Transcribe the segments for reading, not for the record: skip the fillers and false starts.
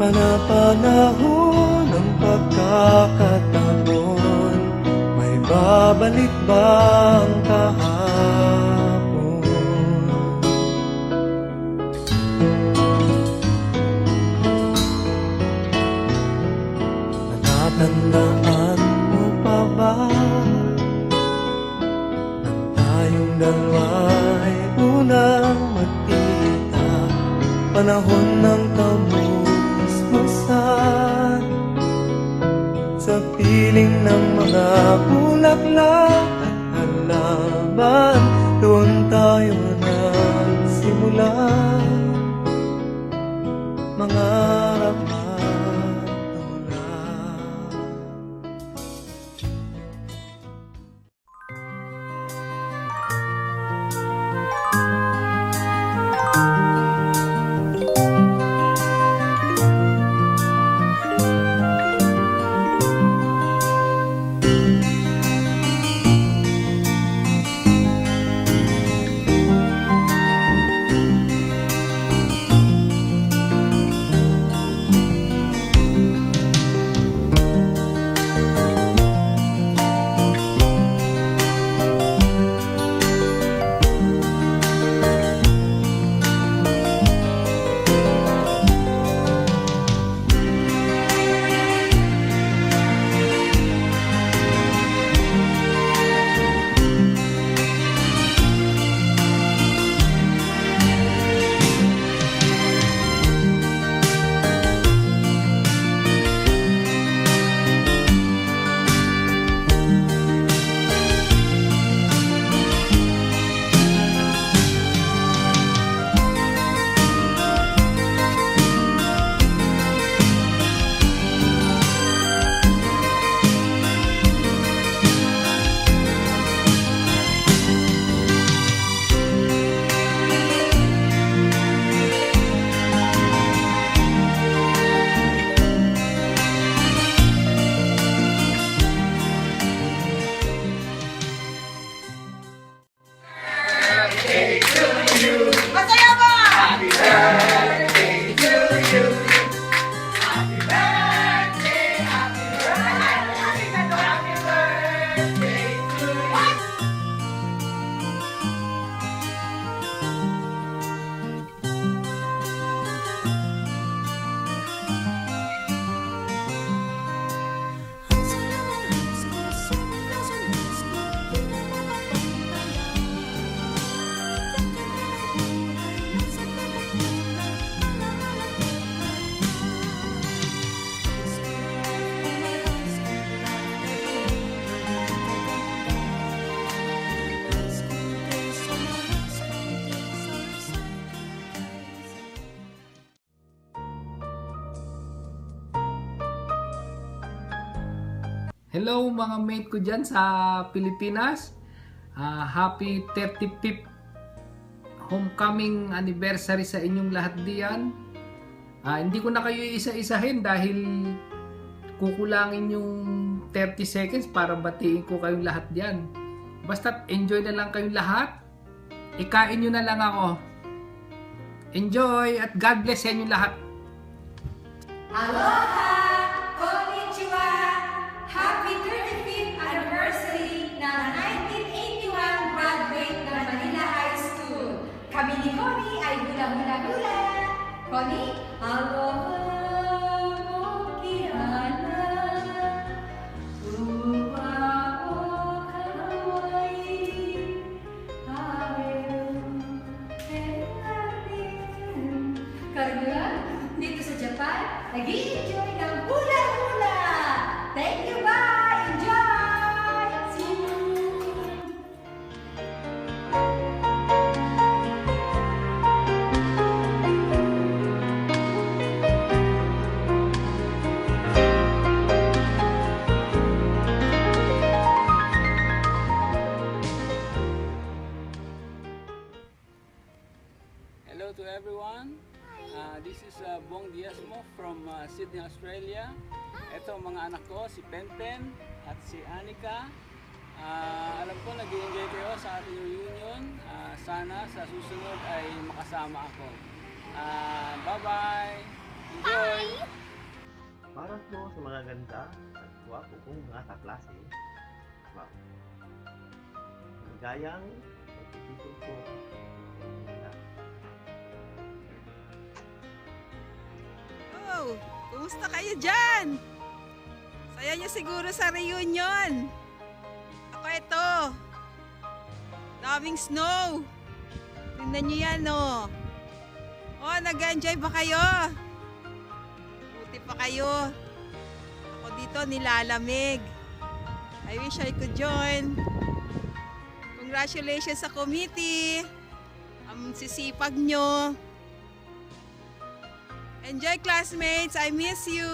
Panapanahon ng pagkakataon, may babalik bang kahapon? Natatandaan mo pa ba nang tayong dalawa'y unang magkita? Panahon ng kamusmusan, sa piling ng mga bulaklak at halaman, doon tayo nagsimula mangarap at tulad. Masaya ba? Hello mga mate ko dyan sa Pilipinas. Happy 35th homecoming anniversary sa inyong lahat diyan. Hindi ko na kayo isa-isahin dahil kukulangin yung 30 seconds para batiin ko kayong lahat diyan. Basta enjoy na lang kayong lahat. Ikain nyo na lang ako. Enjoy at God bless sa inyong lahat. Aloha! Konnichiwa! Happy 35th anniversary ng 1981 graduate ng Manila High School. Kami ni Connie ay hula-hula-hula. Connie, aloha mo kirana. Uwa o Hawaii. Karagula, dito sa Japan, nag-i-enjoy ng hula-hula! Thank you, bye! Enjoy! See you! Hello to everyone. This is Bong Diasmo from Sydney, Australia. Ito mga anak ko, si Penten at si Anika. Alam ko nag-enjoy kayo sa ating reunion. Sana sa susunod ay makasama ako. Bye-bye! Enjoy! Para po sa mga ganda at gwapo kong mga kaklase. Wow. Maligayang pagtitipon po. Oh, kumusta kayo dyan? Saya nyo siguro sa reunion. Ako ito. Daming snow. Tingnan nyo yan, oh. Oh, nag-enjoy ba kayo? Buti pa kayo. Ako dito nilalamig. I wish I could join. Congratulations sa committee. Ang sisipag nyo. Enjoy, classmates. I miss you.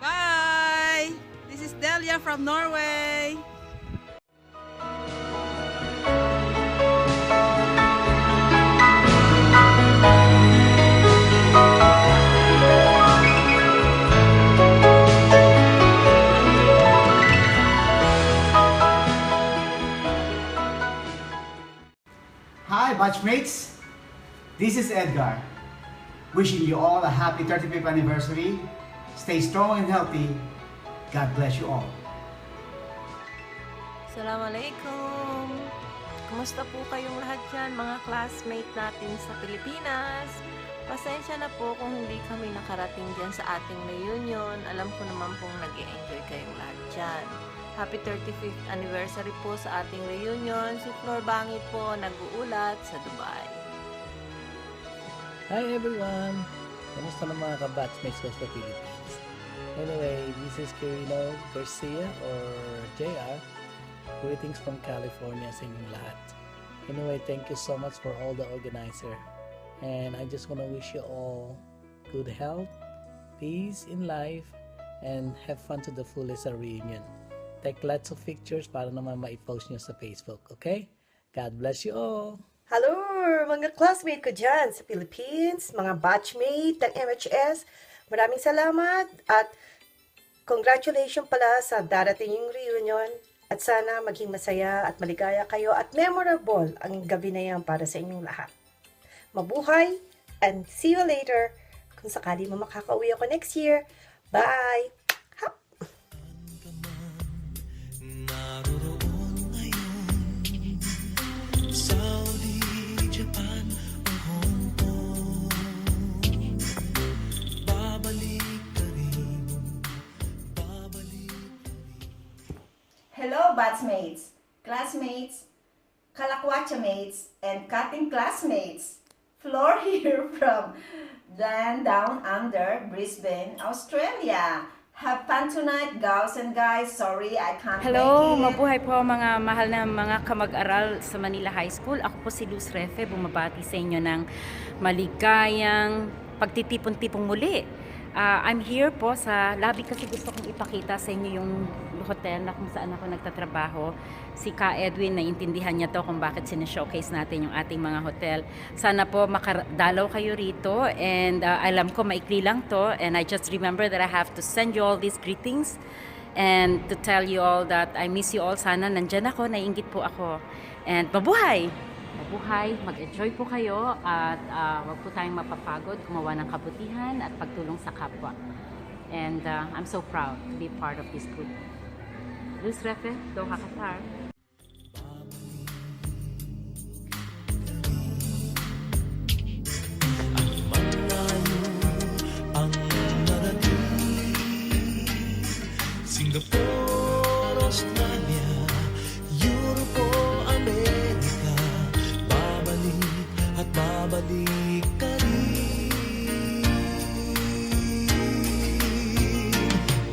Bye. This is Delia from Norway. Hi, batchmates. This is Edgar. Wishing you all a happy 35th anniversary. Stay strong and healthy. God bless you all. Assalamualaikum! Kumusta po kayong lahat dyan, mga classmate natin sa Pilipinas? Pasensya na po kung hindi kami nakarating dyan sa ating reunion. Alam ko naman pong nag-enjoy kayong lahat dyan. Happy 35th anniversary po sa ating reunion. Si Flor Bangit po nag-uulat sa Dubai. Hi everyone! Kamusta na mga ka-batchmates ko sa Philippines? Anyway, this is Quirino Garcia or JR. Greetings from California sa inyong lahat. Anyway, thank you so much for all the organizer. And I just want to wish you all good health, peace in life, and have fun to the fullest sa reunion. Take lots of pictures para naman ma-post nyo sa Facebook, okay? God bless you all! Hello, mga classmate ko dyan sa Philippines, mga batchmate ng MHS. Maraming salamat at congratulations pala sa darating yung reunion. At sana maging masaya at maligaya kayo at memorable ang gabi na yan para sa inyong lahat. Mabuhay and see you later kung sakali mo makakauwi ako next year. Bye! Hap! Naroon ngayon Saudi, Japan o Hong Kong. Babalik ka rin, babalik. Hello, batchmates, classmates, kalakwatcha-mates, and cutting classmates. Flor here from Land Down Under, Brisbane, Australia. Have fun tonight, gals and guys. Sorry, I can't Hello, make it. mabuhay po mga mahal na mga kamag-aral sa Manila High School. Ako po si Luz Refe, bumabati sa inyo ng maligayang pagtitipon-tipong muli. I'm here po sa lobby kasi gusto kong ipakita sa inyo yung hotel na kung saan ako nagtatrabaho. Si Ka Edwin, naiintindihan niya to kung bakit sinashowcase natin yung ating mga hotel. Sana po makadalaw kayo rito and alam ko maikli lang to and I just remember that I have to send you all these greetings and to tell you all that I miss you all. Sana nandyan ako, naiinggit po ako. And mabuhay! Mabuhay, mag-enjoy po kayo at wag po tayong mapapagod, gumawa ng kabutihan at pagtulong sa kapwa. And I'm so proud to be part of this group. Luz Refe, Doha, Qatar. Ang narating Singapore, Australia, Europe o Amerika. Babalik at babalik ka rin.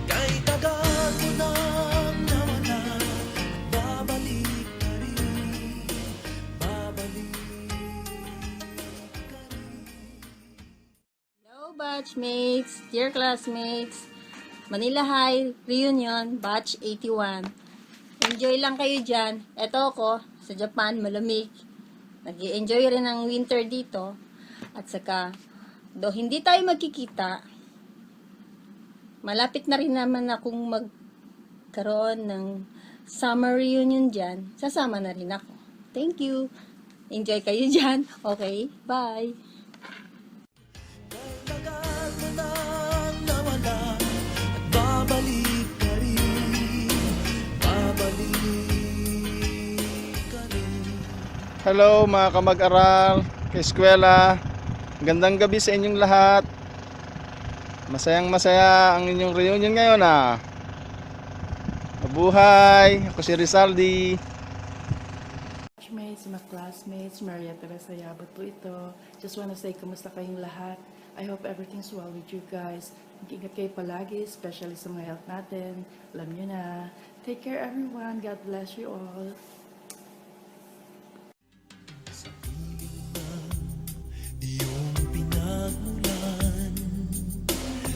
Kay tagal mo nang nawala, babalik ka rin. Babalik ka rin. Hello batchmates, dear classmates, Manila High Reunion, Batch 81. Enjoy lang kayo dyan. Eto ako, sa Japan, malamig. Nag-i-enjoy rin ng winter dito. At saka, do hindi tayo magkikita, malapit na rin naman akong magkaroon ng summer reunion dyan. Sasama na rin ako. Thank you. Enjoy kayo dyan. Okay, bye. Hello mga kamag-aral, ka-eskwela. Gandang gabi sa inyong lahat. Masayang masaya ang inyong reunion ngayon Mabuhay! Ako si Rizaldi. Batchmates, mga classmates, Maria Teresa Yabot po ito. Just wanna say, kumusta kayong lahat? I hope everything's well with you guys. Mag-ingat kayo palagi, especially sa mga health natin. Alam nyo na. Take care everyone. God bless you all. Sa piling ng iyong pinagmulan,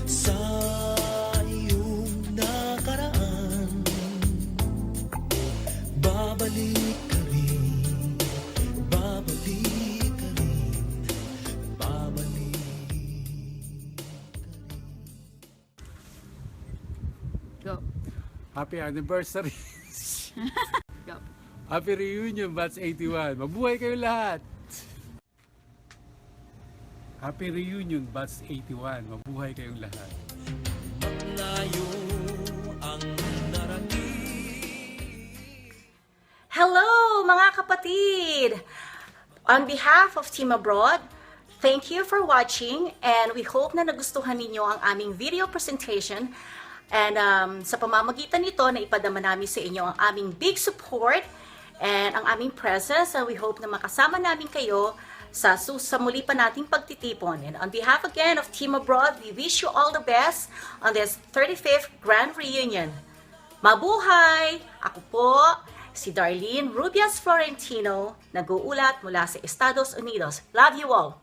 sa iyong nakaraan, babalik ka rin, babalik ka rin, babalik ka rin. Go. Happy anniversary. Go. Happy reunion, Batch 81. Mabuhay kayo lahat. Happy reunion, Batch 81. Mabuhay kayong lahat. Malayo ang narating. Hello mga kapatid! On behalf of Team Abroad, thank you for watching and we hope na nagustuhan ninyo ang aming video presentation. And sa pamamagitan nito, na ipadama namin sa inyo ang aming big support and ang aming presence, and we hope na makasama namin kayo sa muli pa nating pagtitipon. And on behalf again of Team Abroad, we wish you all the best on this 35th Grand Reunion. Mabuhay! Ako po, si Darlene Rubias Florentino, nag-uulat mula sa Estados Unidos. Love you all!